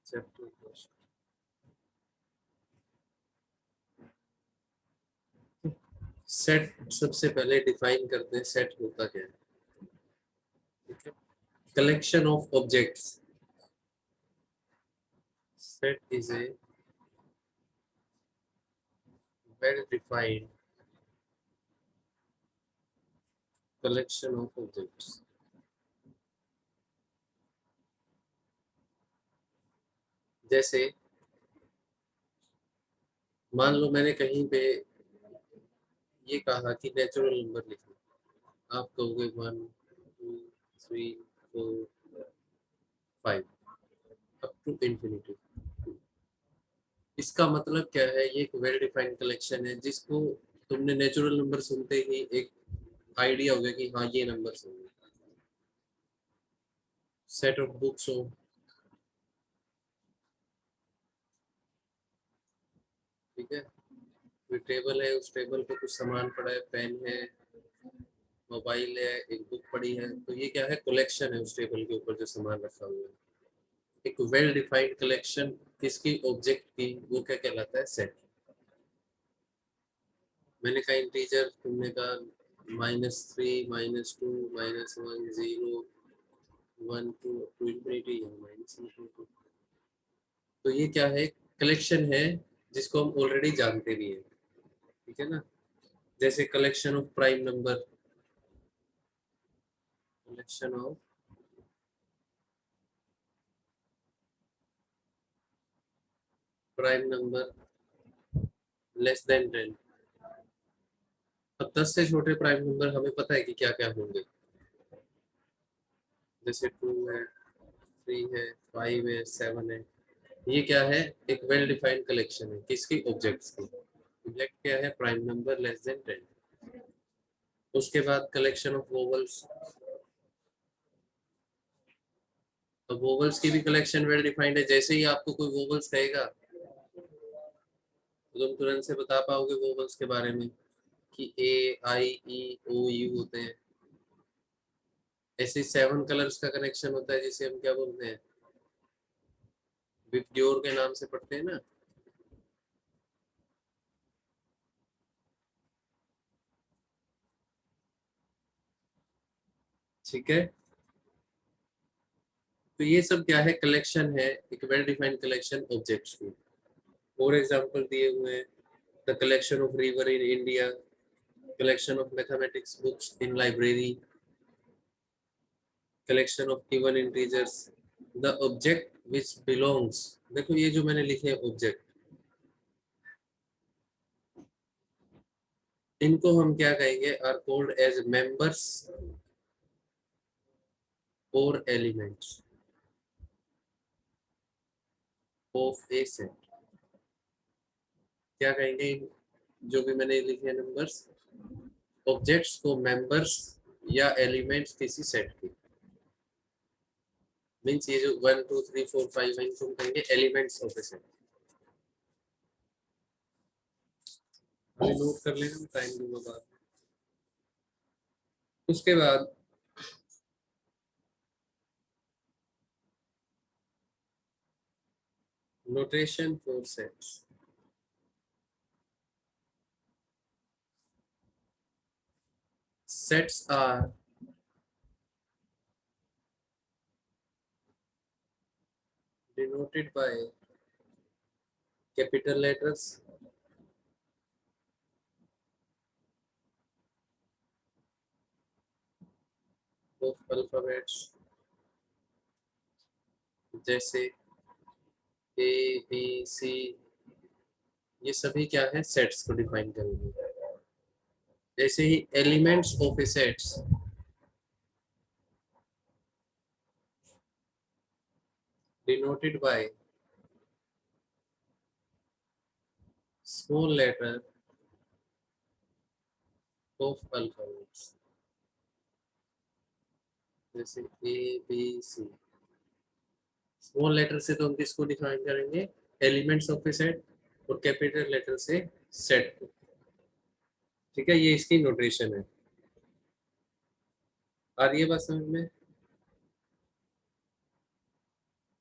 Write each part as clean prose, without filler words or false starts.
Chapter set सबसे पहले define करते हैं सेट होता क्या है। ठीक है, collection of objects. Set is a well defined collection of objects. जैसे मान लो मैंने कहीं पे ये कहा कि नेचुरल नंबर लिखो, आप कहोगे 1 2 3 4 5 अप टू इंफिनिटी। इसका मतलब क्या है? ये एक वेल डिफाइंड कलेक्शन है जिसको तुमने नेचुरल नंबर सुनते ही एक आइडिया हो गया कि हाँ ये नंबर होंगे। सेट ऑफ बुक्स हो, ठीक है, कोई टेबल है, उस टेबल पे कुछ सामान पड़ा है, पेन है, मोबाइल है, एक बुक पड़ी है, तो ये क्या है? कलेक्शन है उस टेबल के ऊपर जो सामान रखा हुआ है। एक वेल डिफाइंड कलेक्शन किसकी? ऑब्जेक्ट की। वो क्या कहलाता है? सेट। मैंने कहा इंटीजर, तुमने कहा -3 -2 -1 0 1 2 टू इंफिनिटी है -2। तो ये क्या है? कलेक्शन है जिसको हम ऑलरेडी जानते भी हैं। ठीक है ना? जैसे collection of prime number, collection of prime number less than 10। अब 10 से छोटे प्राइम नंबर हमें पता है कि क्या क्या होंगे। जैसे 2 है, 3 है, 5 है, 7 है। ये क्या है? एक वेल डिफाइंड कलेक्शन है किसकी? ऑब्जेक्ट्स की। ऑब्जेक्ट क्या है? Prime number less than 10। उसके बाद कलेक्शन ऑफ वोवल्स। तो वोवल्स की भी कलेक्शन वेल डिफाइंड है। जैसे ही आपको कोई वोवल्स कहेगा तो तुम तुरंत से बता पाओगे वोवल्स के बारे में कि ए आई ई ओ यू होते हैं। ऐसे 7 कलर्स का कनेक्शन होता है जिसे हम क्या बोलते हैं? विबग्योर के नाम से पढ़ते हैं ना। ठीक है, तो ये सब क्या है? कलेक्शन है, एक वेल डिफाइंड कलेक्शन ऑब्जेक्ट्स की। और एग्जांपल दिए हुए हैं, the collection of river in India, collection of mathematics books in library, collection of given integers, the object which belongs. देखो ये जो मैंने लिखे हैं ऑब्जेक्ट, इनको हम क्या कहेंगे? आर कॉल्ड एज मेंबर्स और एलिमेंट्स ऑफ ए सेट। क्या कहेंगे? जो भी मैंने लिखे हैं नंबर्स, ऑब्जेक्ट्स को मेंबर्स या एलिमेंट्स किसी सेट के। मींस ये जो 1 2 3 4 5 है इनको हम कहेंगे एलिमेंट्स ऑफ ए सेट। अभी नोट कर लेना, टाइम दूंगा बाद में। उसके बाद notation for sets. Sets are denoted by capital letters, of alphabets, जैसे ए बी सी। ये सभी क्या है? सेट्स को डिफाइन करेंगे। जैसे ही elements of a sets denoted by small letter of alphabets, जैसे A B C. Small letter से तो हम किसको डिफाइन करेंगे? Elements of a set. और कैपिटल लेटर से सेट को। ठीक है, ये इसकी नोटेशन है। आ रही है बात समझ में?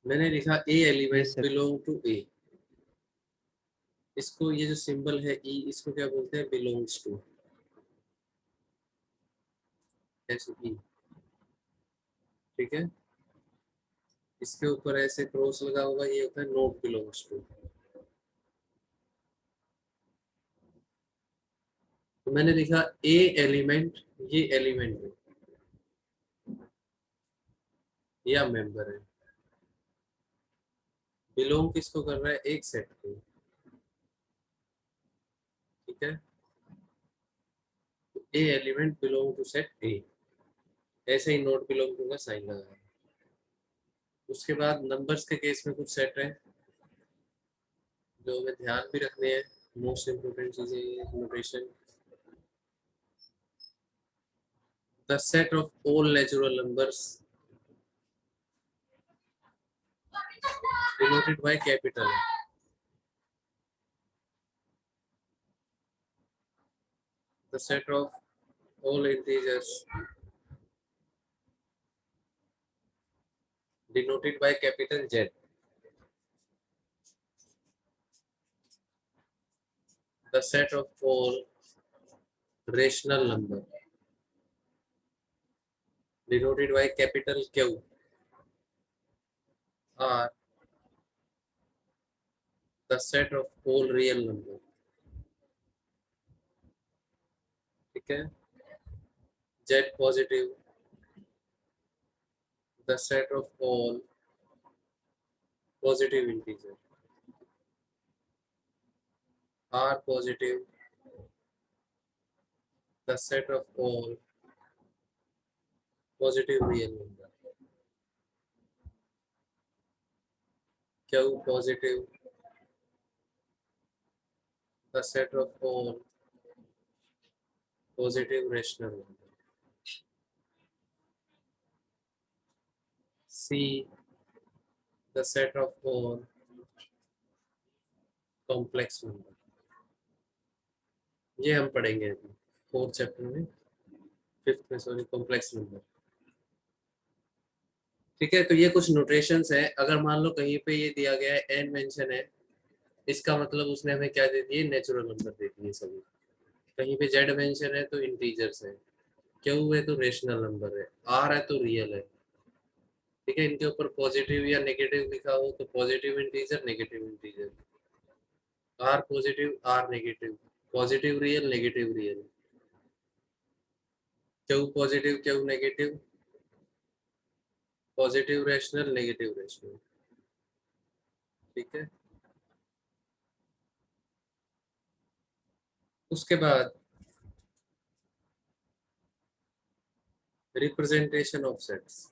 मैंने लिखा a element yes sir. Belong to A. इसको ये जो सिंबल है ई, इसको क्या बोलते हैं? Belongs to. ऐसे ई, ठीक है। इसके ऊपर ऐसे क्रॉस लगा होगा, ये होता है नॉट बिलोंग्स टू। तो मैंने लिखा ए एलिमेंट, ये एलिमेंट है या मेंबर है। बिलोंग किसको कर रहा है? एक सेट को, ठीक है। A element belong to set A, ऐसे ही नॉट बिलोंग टू का साइन लगा है। उसके बाद नंबर्स के केस में कुछ सेट है जो हमें ध्यान भी रखने हैं। मोस्ट इंपोर्टेंट चीजें notation. The set of all natural numbers denoted by capital. The set of all integers denoted by capital Z. The set of all rational number denoted by capital Q R. The set of all real number, ठीक है। Z positive. The set of all positive integer R positive. The set of all positive real number Q positive. The set of all positive rational number C. The set of all complex number. ये हम पढ़ेंगे अभी fourth chapter में, fifth में, sorry, complex number, ठीक है। तो ये कुछ नोटेशंस हैं। अगर मान लो कहीं पे ये दिया गया है एन मेंशन है, इसका मतलब उसने हमें क्या दे दिए? नेचुरल नंबर दे दिए सभी। कहीं पे जेड मेंशन है तो इंटीजर्स है, क्यू है तो रेशनल नंबर है, आर है तो रियल है, ठीक है। इनके ऊपर पॉजिटिव या नेगेटिव लिखा हो तो positive integer, negative integer, R positive R negative, positive real negative real, Q positive Q negative, positive rational negative rational, ठीक है। उसके बाद रिप्रेजेंटेशन ऑफ सेट्स।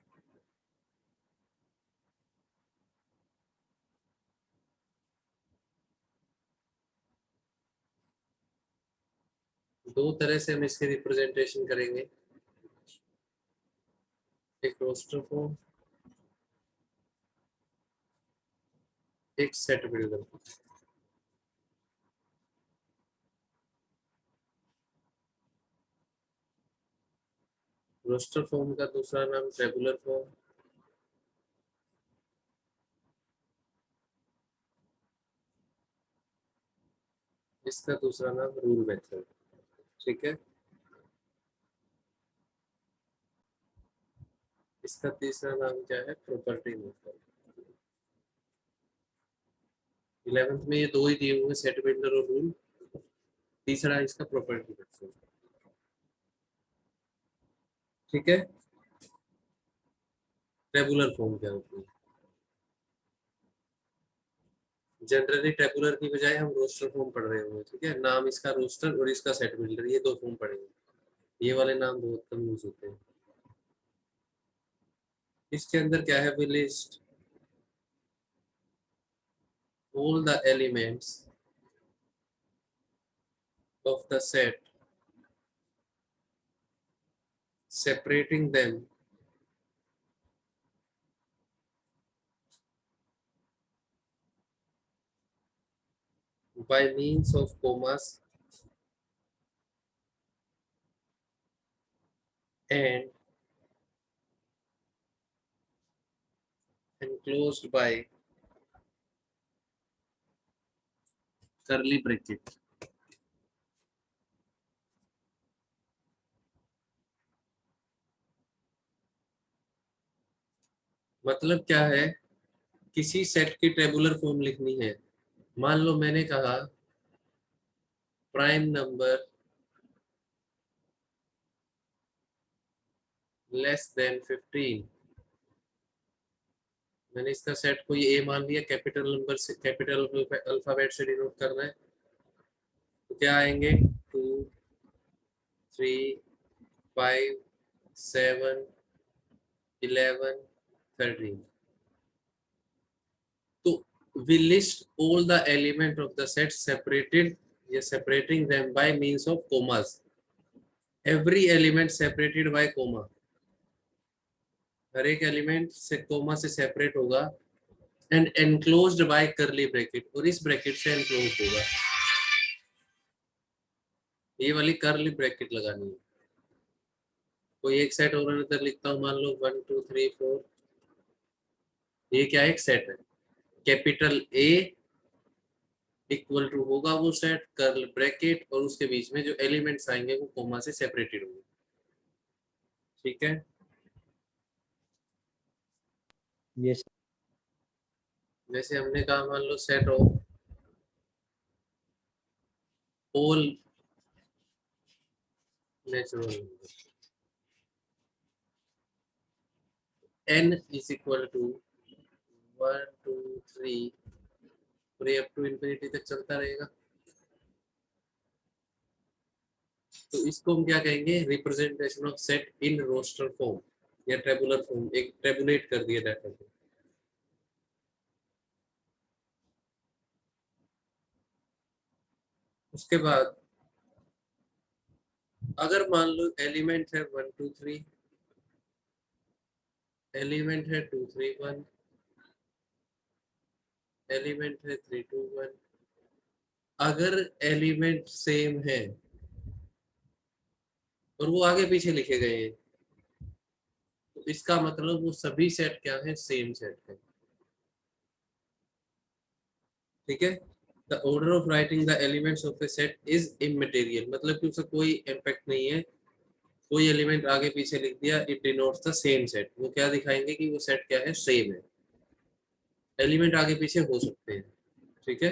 दो तरह से हम इसके रिप्रेजेंटेशन करेंगे, एक रोस्टर फॉर्म, एक सेट बिल्डर। रोस्टर फॉर्म का दूसरा नाम टेबुलर फॉर्म, इसका दूसरा नाम रूल मेथड, ठीक है। इसका तीसरा नाम क्या है? Property method. 11th में ये दो ही दिए हुए, सेट बिल्डर और रूल। तीसरा इसका प्रॉपर्टी मेथड, ठीक है। टेबुलर फॉर्म क्या होती है? जनरली टेबुलर की बजाय हम रोस्टर फॉर्म पढ़ रहे होंगे, ठीक है। नाम इसका रोस्टर और इसका सेट बिल्डर, ये दो फॉर्म पढ़ेंगे। ये वाले नाम बहुत कम यूज होते हैं। इसके अंदर क्या है? List all the elements of the set, separating them by means of commas and enclosed by curly bracket। मतलब क्या है, किसी सेट की टेबुलर फॉर्म लिखनी है। मान लो मैंने कहा प्राइम नंबर लेस देन 15। मैंने इसका सेट को ये ए मान लिया, कैपिटल नंबर से, कैपिटल अल्फाबेट से डिनोट कर रहा है। तो क्या आएंगे, 2, 3, 5, 7, 11, 13। तो we list all the element of the set separated, या separating them by means of commas। every element separated by comma, हर एक एलिमेंट से कोमा से सेपरेट होगा। एंड एनक्लोज्ड बाय करली ब्रैकेट, और इस ब्रैकेट से एनक्लोज्ड होगा। ये वाली करली ब्रैकेट लगानी है। कोई एक सेट और इधर लिखता हूँ, मान लो 1 2 3 4। ये क्या एक सेट है, कैपिटल ए इक्वल टू होगा वो सेट कर्ल ब्रैकेट, और उसके बीच में जो एलिमेंट्स आएंगे वो कोमा से सेपरेटेड होंगे। ठीक है, यस। जैसे हमने कहा, मान लो set of all natural number n is equal to 1 2 3, और ये अप टू इंफिनिटी तक चलता रहेगा। तो इसको हम क्या कहेंगे, representation of set in roster form या टेबुलर फॉर्म। एक टेबुलेट कर दिया डाटा को। उसके बाद अगर मान लो एलिमेंट है 1 2 3, एलिमेंट है 2 3 1, एलिमेंट है 3 2 1। अगर एलिमेंट सेम है और वो आगे पीछे लिखे गए हैं, तो इसका मतलब वो सभी सेट क्या है, सेम सेट है। ठीक है, the order of writing the elements of a set is immaterial, मतलब कि उसका कोई इम्पैक्ट नहीं है। कोई एलिमेंट आगे पीछे लिख दिया, it denotes the same set. वो क्या दिखाएंगे कि वो सेट क्या है, सेम है। एलिमेंट आगे पीछे हो सकते हैं। ठीक है,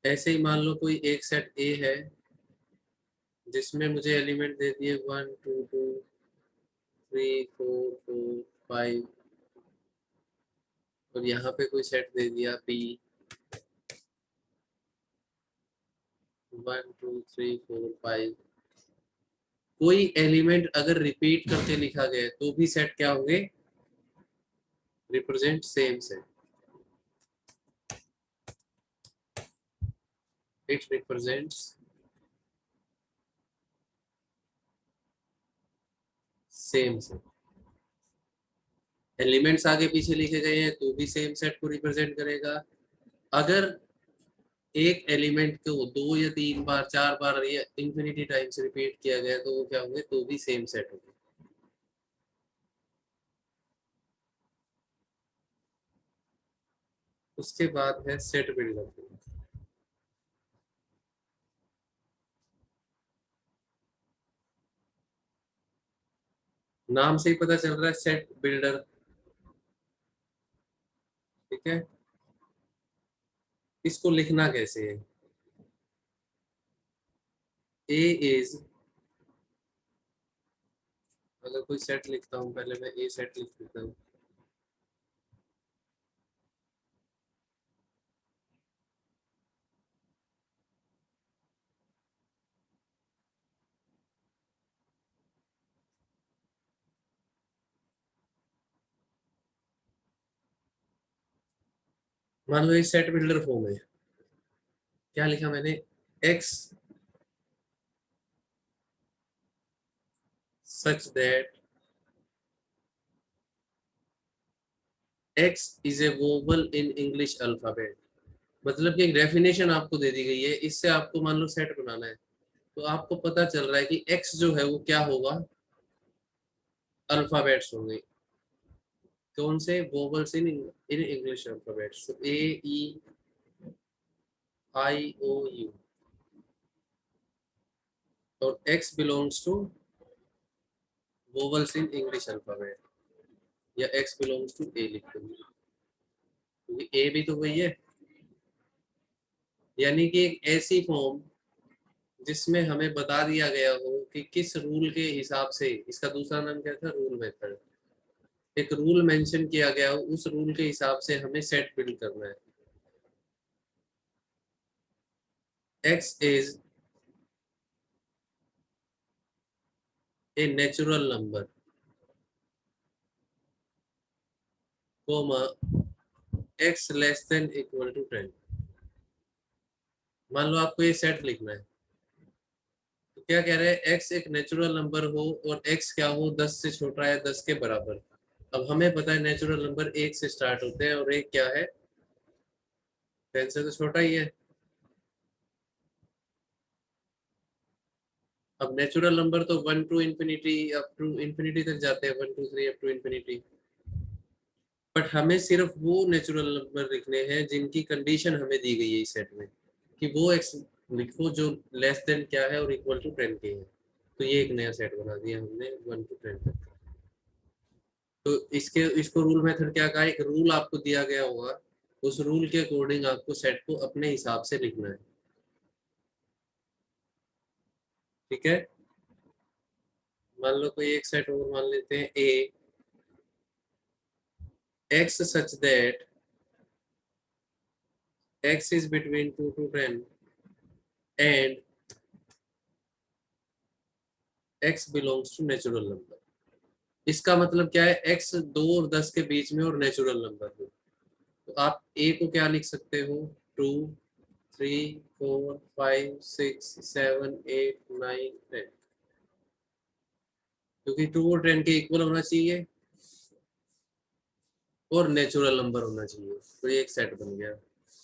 ऐसे ही मान लो कोई एक सेट ए है जिसमें मुझे एलिमेंट दे दिए 1 2 2 3 4 4 5, और यहाँ पे कोई सेट दे दिया बी 1 2 3 4 5। कोई एलिमेंट अगर रिपीट करके लिखा गया तो भी सेट क्या होंगे, represent same set. It represents same set. Elements आगे पीछे लिखे गए हैं तो भी सेम सेट को रिप्रेजेंट करेगा। अगर एक एलिमेंट को 2 या 3 बार 4 बार या इंफिनिटी टाइम्स रिपीट किया गया तो वो क्या होंगे, तो भी सेम सेट होंगे। उसके बाद है सेट बिल्डर। नाम से ही पता चल रहा है सेट बिल्डर। ठीक है, इसको लिखना कैसे है, ए इज, अगर कोई सेट लिखता हूँ, पहले मैं ए सेट लिख देता हूँ। मान लो ये सेट बिल्डर फॉर्म है। क्या लिखा मैंने, x such that x is a vowel in English alphabet. मतलब कि एक डेफिनेशन आपको दे दी गई है, इससे आपको मान लो सेट बनाना है। तो आपको पता चल रहा है कि x जो है वो क्या होगा, अल्फाबेट्स होंगे। कौन से? Vowels in in English alphabets, A E I O U. और x belongs to vowels in English alphabet, या x बिलोंग्स टू ए लिख दो, क्योंकि ए भी तो वही है। यानी कि एक ऐसी फॉर्म जिसमें हमें बता दिया गया हो कि किस रूल के हिसाब से, इसका दूसरा नाम क्या था, रूल मेथड। एक रूल मेंशन किया गया हो, उस रूल के हिसाब से हमें सेट बिल्ड करना है। x is a natural number, comma x less than equal to 10। मान लो आपको ये सेट लिखना है, तो क्या कह रहे हैं, x एक नेचुरल नंबर हो और x क्या हो, 10 से छोटा या 10 के बराबर। अब हमें पता है नेचुरल नंबर 1 से स्टार्ट होते हैं, और एक क्या है, 10 से तो छोटा ही है। अब नेचुरल नंबर तो 1 to infinity, up to infinity तक जाते हैं, 1 2 3 अप टू इंफिनिटी। बट हमें सिर्फ वो नेचुरल नंबर लिखने हैं जिनकी कंडीशन हमें दी गई है इस सेट में, कि वो एक्स लिखो जो लेस देन क्या है और इक्वल टू 10 के है। तो ये एक नया सेट बना दिया हमने 1 टू 10 तक। तो इसको रूल मेथड क्या कहा, एक रूल आपको दिया गया होगा, उस रूल के अकॉर्डिंग आपको सेट को अपने हिसाब से लिखना है। ठीक है, मान लो कोई एक सेट और मान लेते हैं, A x such that x is between 2 to 10 and x belongs to natural number। इसका मतलब क्या है, x 2 और 10 के बीच में और नेचुरल नंबर हो। तो आप a को क्या लिख सकते हो, 2 3 4 5 6 7 8 9 10, क्योंकि 2 और 10 के इक्वल होना चाहिए और नेचुरल नंबर होना चाहिए। तो ये एक सेट बन गया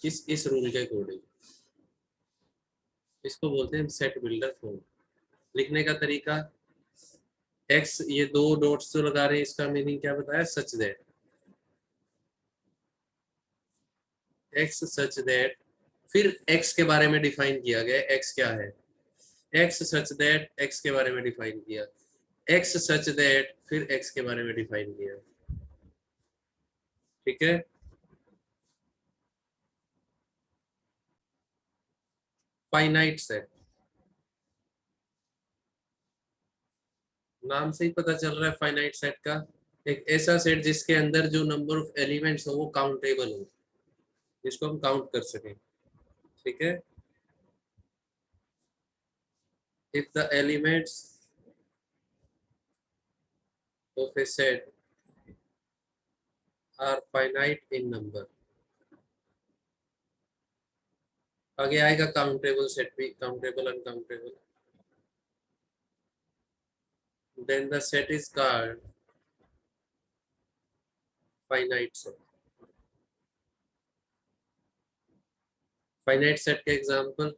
किस, इस रूल के अकॉर्डिंग। इसको बोलते हैं सेट बिल्डर फॉर्म। लिखने का तरीका, x ये दो डॉट्स जो लगा रहे हैं, इसका मीनिंग क्या बताया, सच दैट x सच दैट, फिर x के बारे में डिफाइन किया गया, x क्या है, x सच दैट, x के बारे में डिफाइन किया, x सच दैट, फिर x के बारे में डिफाइन किया। ठीक है, फाइनाइट सेट, नाम से ही पता चल रहा है फाइनाइट सेट का, एक ऐसा सेट जिसके अंदर जो नंबर ऑफ एलिमेंट्स हो वो काउंटेबल हो, जिसको हम काउंट कर सकें। ठीक है, if the elements of a set are finite in number, आगे आएगा काउंटेबल सेट भी, countable uncountable, then the set is called finite set। Finite set के एग्जांपल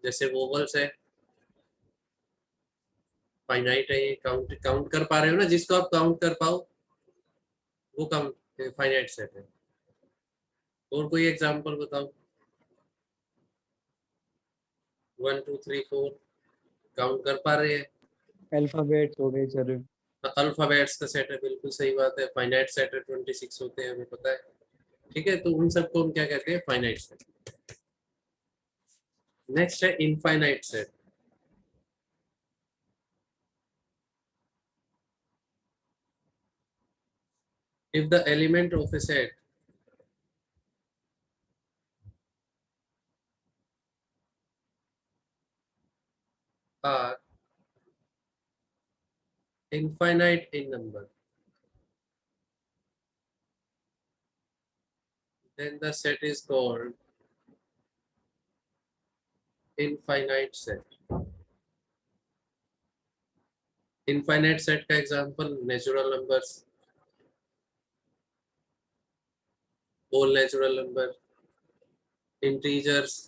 जैसे वोवल्स है, फाइनाइट है, ये काउंट काउंट कर पा रहे हो ना, जिसको आप काउंट कर पाओ वो काउंट फाइनाइट सेट है। और कोई एग्जांपल बताओ, 1 2 3 4 काउंट कर पा रहे हैं, अल्फाबेट्स हो गए सर। अल्फाबेट्स का सेट है, बिल्कुल सही बात है, फाइनाइट सेट है, 26 होते हैं, हमें पता है। ठीक है, तो उन सबको हम क्या कहते हैं, फाइनाइट सेट। नेक्स्ट है infinite set. If the element of a set are infinite in number, then the set is called infinite set। infinite set का example natural numbers, whole natural number, integers,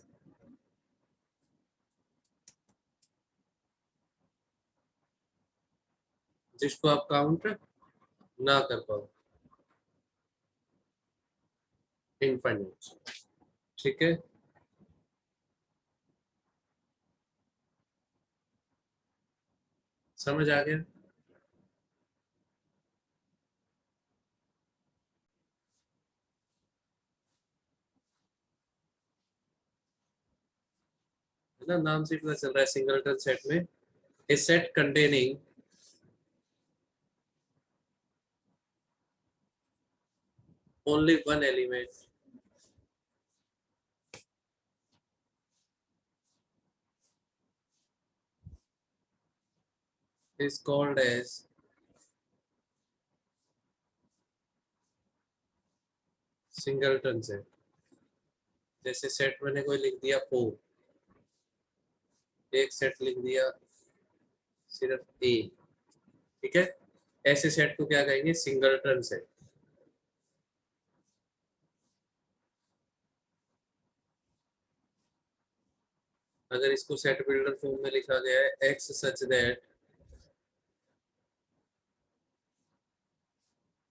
जिसको आप count ना कर पाओ, infinite. ठीक है, समझ आ गया? है ना, नाम से पता चल रहा है सिंगलटन सेट में a set containing only one element is called as singleton set. जैसे सेट मैंने कोई लिख दिया 4, एक सेट लिख दिया सिर्फ ए, ठीक है, ऐसे सेट को क्या कहेंगे? Singleton set. अगर इसको सेट बिल्डर फॉर्म में लिखा गया है एक्स सच दैट,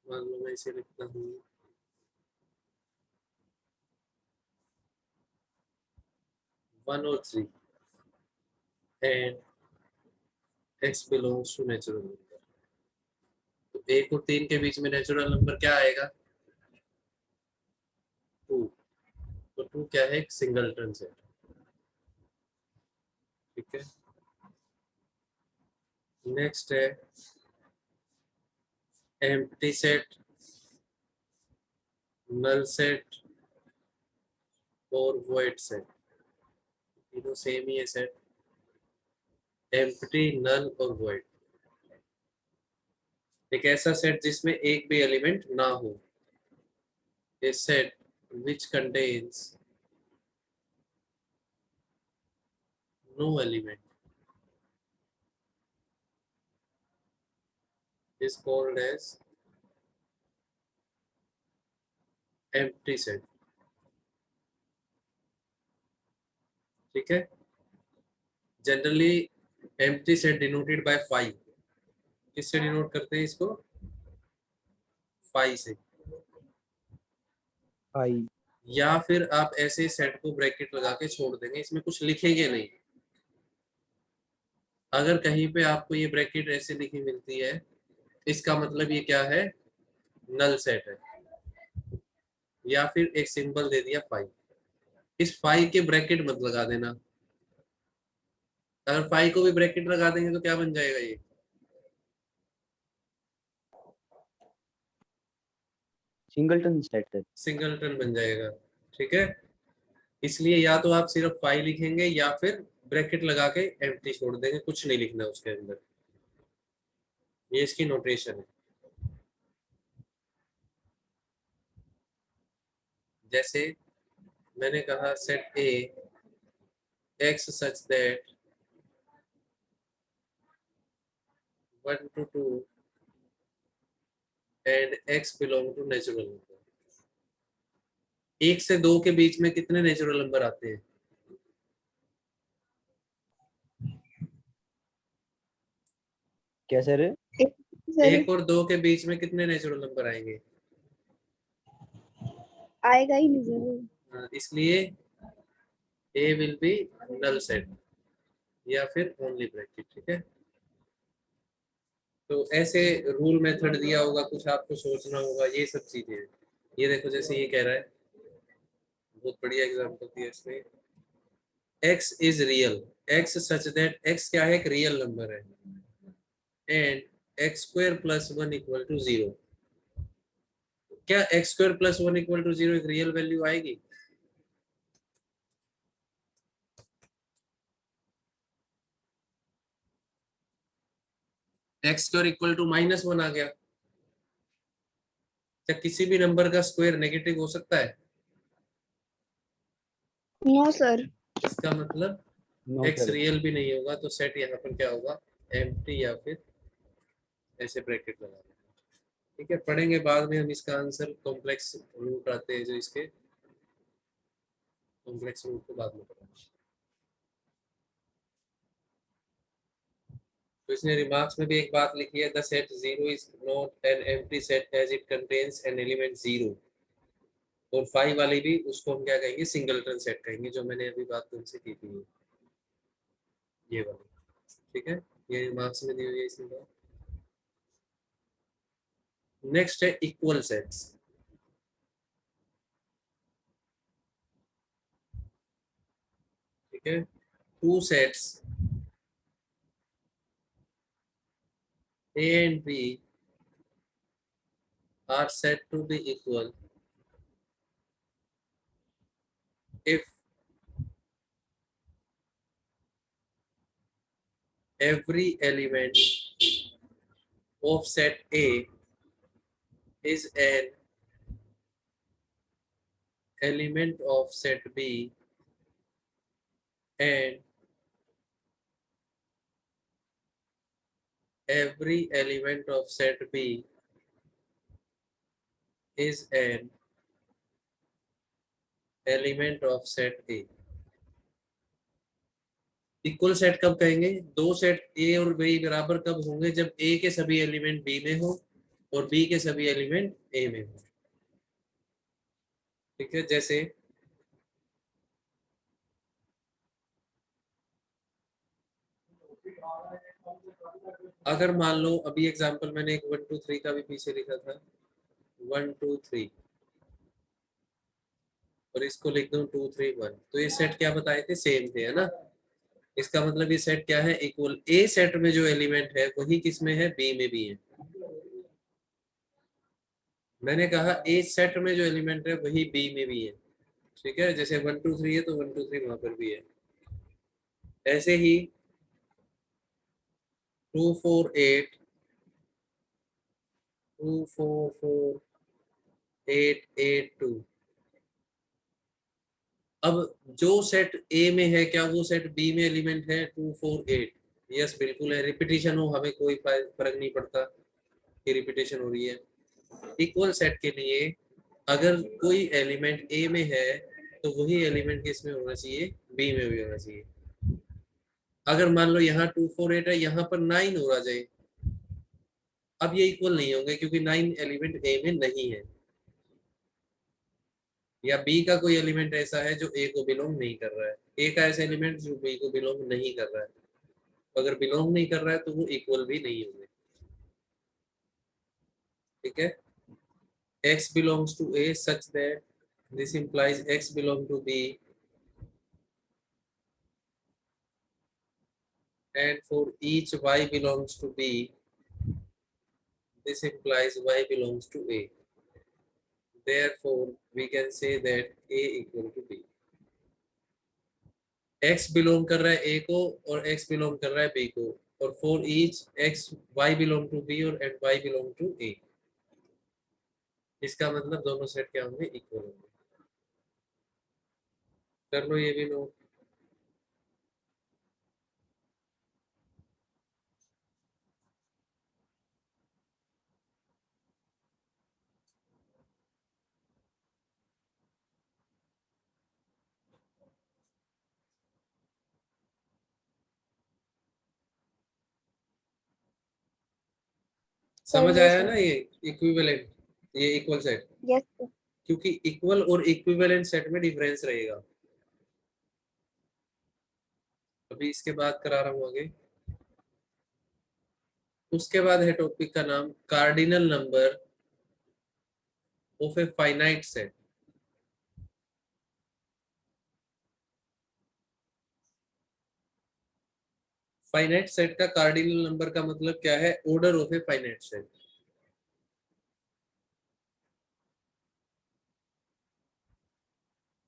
मान लो मैं इसे लिखता हूँ 1 और 3 and x belongs to natural number, तो 1 और 3 के बीच में नेचुरल नंबर क्या आएगा? 2। तो 2 क्या है? एक सिंगलटन सेट। ठीक है, नेक्स्ट है एम्प्टी सेट, नल सेट और वॉइड सेट। तीनों सेम ही है सेट, एम्प्टी, नल और वॉइड। एक ऐसा सेट जिसमें एक भी एलिमेंट ना हो, a set which contains no element is called as empty set। ठीक है, generally empty set denoted by 5। किससे डिनोट करते हैं इसको? 5 से। आई। या फिर आप ऐसे सेट को ब्रैकेट लगा के छोड़ देंगे, इसमें कुछ लिखेंगे नहीं। अगर कहीं पे आपको ये ब्रैकेट ऐसे लिखी मिलती है, इसका मतलब ये क्या है? नल सेट है। या फिर एक सिंबल दे दिया 5, इस 5 के ब्रैकेट मत लगा देना। अगर 5 को भी ब्रैकेट लगा देंगे तो क्या बन जाएगा? ये सिंगलटन सेट है। सिंगलटन बन जाएगा। ठीक है, इसलिए या तो आप सिर्फ 5 लिखेंगे या फिर ब्रैकेट लगा के एम्प्टी छोड़ देंगे, कुछ नहीं लिखना उसके अंदर। ये इसकी नोटेशन है। जैसे मैंने कहा set A x such that 1 to 2 and x belong to natural number. 1 से 2 के बीच में कितने नेचुरल नंबर आते हैं? क्या सर है? सर 1 और 2 के बीच में कितने नेचुरल नंबर आएंगे? आएगा ही नहीं जरूर। इसलिए ए विल बी नल सेट या फिर ओनली ब्रैकेट। ठीक है, तो ऐसे रूल मेथड दिया होगा, कुछ आपको सोचना होगा, ये सब चीजें हैं। ये देखो, जैसे ये कह रहा है, बहुत बढ़िया एग्जांपल दिया इसमें, x is real, x such that x क्या है? एक रियल नंबर है, and x square plus 1 equal to 0। क्या x square plus 1 equal to 0 एक रियल वैल्यू आएगी? एक्स स्क्वायर इक्वल टू -1 आ गया। क्या किसी भी नंबर का स्क्वायर नेगेटिव हो सकता है? No sir. इसका मतलब नो एक्स सर। रियल भी नहीं होगा, तो सेट यहाँ पर क्या होगा? एम्प्टी, या फिर ऐसे ब्रैकेट लगा देंगे। ठीक है, पढ़ेंगे बाद में हम इसका आंसर। कॉम्प्लेक्स रूट आते हैं जो इसके, कॉम्प्लेक्स रूट को बाद में पढ़ेंगे। तो इसने रिमार्क्स में भी एक बात लिखी है, the set zero is not an empty set as it contains an element zero. और 5 वाली भी उसको हम क्या कहेंगे, सिंगलटन सेट कहेंगे, जो मैंने अभी बात तुमसे की थी, ये वाली। ठीक है, ये रिमार्क्स में दी हुई है इसमें बात। नेक्स्ट है इक्वल सेट्स। ठीक है, two sets A and B are said to be equal if every element of set A is an element of set B and every element of set B is an element of set A। Equal set कब कहेंगे, दो set A और B बराबर कब होंगे, जब A के सभी एलिमेंट B में हो और B के सभी एलिमेंट A में हो। ठीक है, जैसे अगर मान लो, अभी एग्जांपल मैंने एक 1 2 3 का भी पीछे लिखा था, 1 2 3, और इसको लिख दूं 2 3 1, तो ये सेट क्या बताए थे, सेम थे, है ना। इसका मतलब ये सेट क्या है, इक्वल। ए सेट में जो एलिमेंट है वही किस में है, बी में भी है। मैंने कहा ए सेट में जो एलिमेंट है वही बी में भी है। ठीक है, जैसे 1 2 3 है तो 1 2 3 वहां पर भी है। ऐसे ही 2 4 8 2 4 4 8 8 2। अब जो सेट ए में है, क्या वो सेट बी में एलिमेंट है 2 4 8? यस बिल्कुल है। रिपीटिशन हो, हमें कोई फर्क नहीं पड़ता कि रिपीटिशन हो रही है। इक्वल सेट के लिए अगर कोई एलिमेंट ए में है तो वही एलिमेंट किस में होना चाहिए, बी में भी होना चाहिए। अगर मान लो यहाँ 2 4 8 है, यहाँ पर 9 हो आ जाए, अब ये इक्वल नहीं होंगे क्योंकि 9 एलिमेंट ए में नहीं है, या बी का कोई एलिमेंट ऐसा है जो ए को बिलोंग नहीं कर रहा है, ए का ऐसा एलिमेंट जो बी को बिलोंग नहीं कर रहा है। अगर बिलोंग नहीं कर रहा है तो वो इक्वल भी नहीं होंगे। ठीक है, x belongs to A such that this implies x belong to B, and for each y belongs to B, this implies y belongs to A. Therefore, we can say that A equal to B. x belong कर रहा है A को और x belong कर रहा है B को, और for each x y belong to B और and y belong to A। इसका मतलब दोनों सेट क्या होंगे, इक्वल होंगे। कर लो ये भी नोट। समझ yes, आया sir. ना ये इक्विवेलेंट, ये इक्वल सेट, Yes, sir. क्योंकि इक्वल और इक्विवेलेंट सेट में डिफरेंस रहेगा। अभी इसके बाद करा रहा हूं आगे। उसके बाद है टॉपिक का नाम cardinal number of a finite set. Finite set का कार्डिनल नंबर का मतलब क्या है, order of a finite set.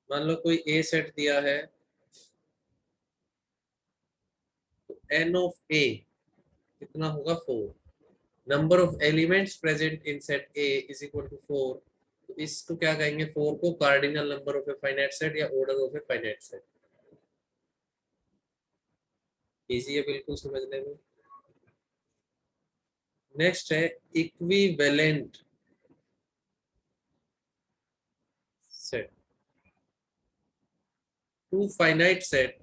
मान लो कोई ए सेट दिया है, तो एन ऑफ ए कितना होगा, 4। Number of elements present in set A is equal to 4। तो इसको क्या कहेंगे, 4 को cardinal number of a finite set या order of a finite set. Easy है बिल्कुल समझने में। नेक्स्ट है equivalent set to finite set.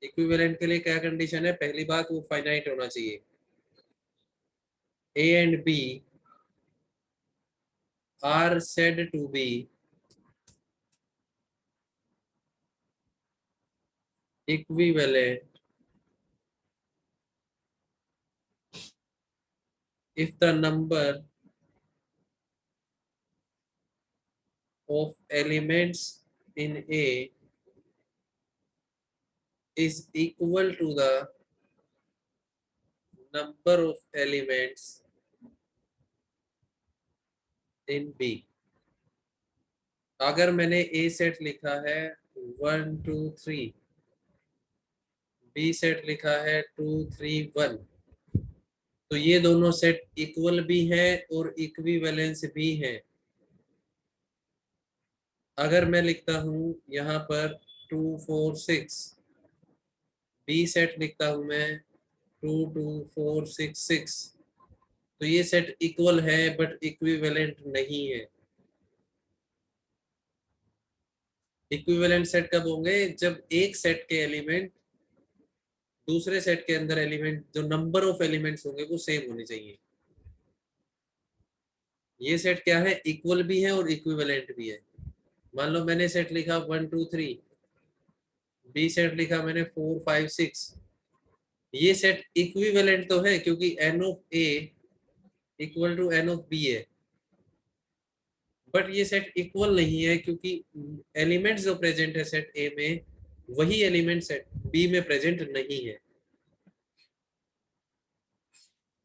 Equivalent के लिए क्या कंडीशन है, पहली बात वो फाइनाइट होना चाहिए। A and B are said to be equivalent if the number of elements in A is equal to the number of elements in B. अगर मैंने A सेट लिखा है 1 2 3, B सेट लिखा है 2 3 1, तो ये दोनों सेट इक्वल भी हैं और इक्विवेलेंस भी हैं। अगर मैं लिखता हूं यहाँ पर 2 4 6, बी सेट लिखता हूं मैं 2 2 4 6 6, तो ये सेट इक्वल है बट इक्विवेलेंट नहीं है। इक्विवेलेंट सेट कब होंगे? जब एक सेट के एलिमेंट दूसरे सेट के अंदर एलिमेंट, जो नंबर ऑफ एलिमेंट्स होंगे वो सेम होने चाहिए। ये सेट क्या है? इक्वल भी है और इक्विवेलेंट भी है। मान लो मैंने सेट लिखा 1 2 3, बी सेट लिखा मैंने 4 5 6, ये सेट इक्विवेलेंट तो है क्योंकि n of A equal to n of B है, बट ये सेट इक्वल नहीं है क्योंकि एलिमेंट्स जो प्रेजेंट है सेट ए में वही एलिमेंट सेट बी में प्रेजेंट नहीं है।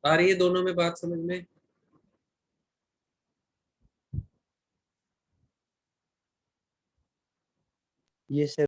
आ रही है दोनों में बात समझ में? ये सर